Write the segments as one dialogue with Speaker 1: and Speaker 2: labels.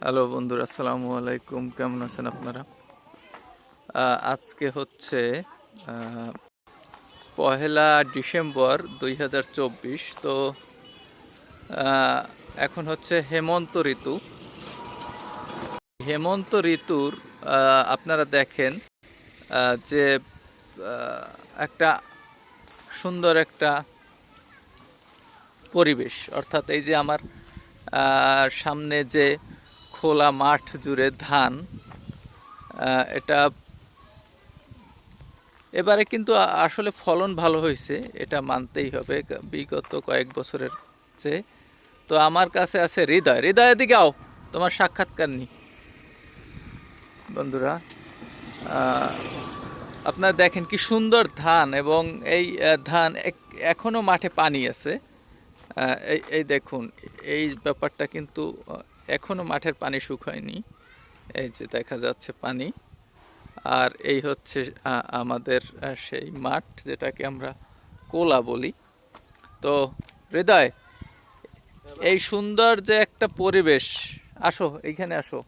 Speaker 1: Hello বন্ধুরা, আসসালামু আলাইকুম। কেমন আছেন আপনারা? আজকে হচ্ছে পহেলা ডিসেম্বর 2024। তো আহ, এখন হচ্ছে হেমন্ত ঋতু। হেমন্ত ঋতুর আপনারা দেখেন যে একটা সুন্দর একটা পরিবেশ, অর্থাৎ এই যে আমার সামনে যে খোলা মাঠ জুড়ে ধান, এটা এবারে কিন্তু আসলে ফলন ভালো হয়েছে, এটা মানতেই হবে বিগত কয়েক বছরের চেয়ে। তো আমার কাছে আছে হৃদয়। হৃদয়ের দিকে আও, তোমার সাক্ষাৎকার নি বন্ধুরা। আপনারা দেখেন কি সুন্দর ধান, এবং এই ধান এখনো মাঠে পানি আছে। এই দেখুন, এই ব্যাপারটা কিন্তু এখনো মাঠের পানি শুকায়নি। এই যে দেখা যাচ্ছে পানি। আর এই হচ্ছে আমাদের সেই মাঠ, যেটাকে আমরা কোলা বলি। তো হৃদয়, এই সুন্দর যে একটা পরিবেশ, আসো এইখানে আসো,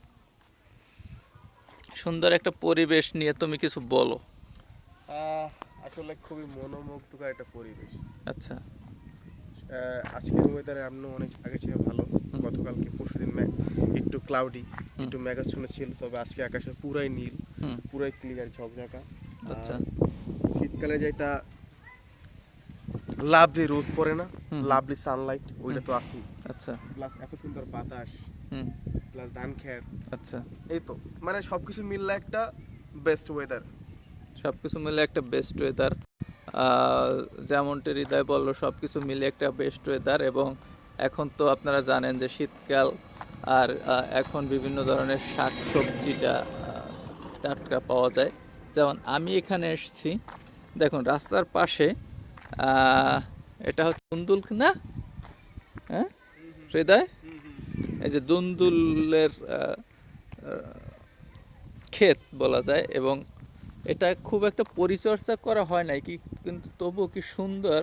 Speaker 1: সুন্দর একটা পরিবেশ নিয়ে তুমি কিছু বলো।
Speaker 2: আসলে খুবই মনোমুগ্ধকর একটা পরিবেশ।
Speaker 1: আচ্ছা।
Speaker 2: আজকের ওয়েদারে এমন অনেক আগে ছিল ভালো। গতকালকে পরশুদিন একটু ক্লাউডি, একটু মেঘাচ্ছন্ন ছিল, তবে আজকে আকাশে পুরাই নীল,
Speaker 1: হুম।
Speaker 2: পুরাই ক্লিয়ার ঝকঝকা।
Speaker 1: আচ্ছা।
Speaker 2: আর শীতকালে যেটা লাভলি রোদ পড়ে না, লাভলি সানলাইট, ওইটা তো আসি।
Speaker 1: আচ্ছা।
Speaker 2: প্লাস এত সুন্দর বাতাস,
Speaker 1: হুম।
Speaker 2: প্লাস ধান খের,
Speaker 1: আচ্ছা।
Speaker 2: এই তো মানে সবকিছু মিললে একটা বেস্ট ওয়েদার।
Speaker 1: সব কিছু মিলে একটা বেস্ট ওয়েদার, যেমনটি হৃদয় বললো, সব কিছু মিলে একটা বেস্ট ওয়েদার। এবং এখন তো আপনারা জানেন যে শীতকাল, আর এখন বিভিন্ন ধরনের শাক সবজিটা টাটকা পাওয়া যায়। যেমন আমি এখানে এসেছি, দেখুন রাস্তার পাশে, এটা হচ্ছে দুন্দুল না? হ্যাঁ হৃদয়, এই যে দুন্দুলের ক্ষেত বলা যায়। এবং এটা খুব একটা পরিচর্যা করা হয় নাই কি, কিন্তু তবুও কি সুন্দর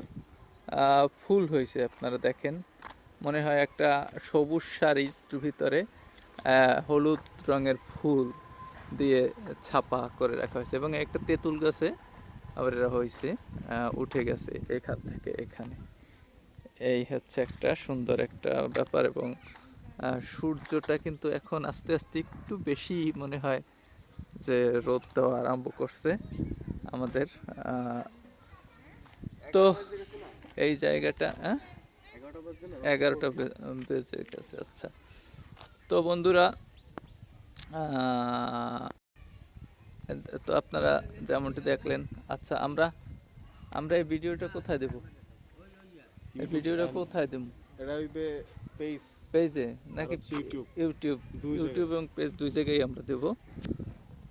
Speaker 1: ফুল হয়েছে। আপনারা দেখেন, মনে হয় একটা সবুজ শাড়ির ভিতরে হলুদ রঙের ফুল দিয়ে ছাপা করে রাখা হয়েছে। এবং একটা তেঁতুল গাছে আবার এরা হয়েছে, উঠে গেছে এখান থেকে এখানে। এই হচ্ছে একটা সুন্দর একটা ব্যাপার। এবং সূর্যটা কিন্তু এখন আস্তে আস্তে একটু বেশি মনে হয় যে রোদ দেওয়া আরম্ভ করছে আমাদের। তো এই জায়গাটা 11টা বেজে গেছে। আচ্ছা। তো বন্ধুরা, তো আপনারা যেমনটি দেখলেন। আচ্ছা, আমরা আমরা এই ভিডিওটা কোথায় দেব? এই ভিডিওটা কোথায় দেব?
Speaker 2: এটা হইবে পেজ,
Speaker 1: পেজে
Speaker 2: আর
Speaker 1: নাকি
Speaker 2: হচ্ছে ইউটিউব,
Speaker 1: ইউটিউব?
Speaker 2: দুই
Speaker 1: ইউটিউব
Speaker 2: জায়গায়।
Speaker 1: এবং পেজ দুই জায়গায় আমরা দেব।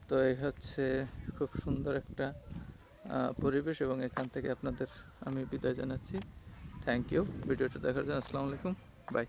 Speaker 1: তো এই হচ্ছে খুব সুন্দর একটা পরিবেশ, এবং এখান থেকে আপনাদের আমি বিদায় জানাচ্ছি। থ্যাংক ইউ ভিডিওটা দেখার জন্য। আসসালামু আলাইকুম, বাই।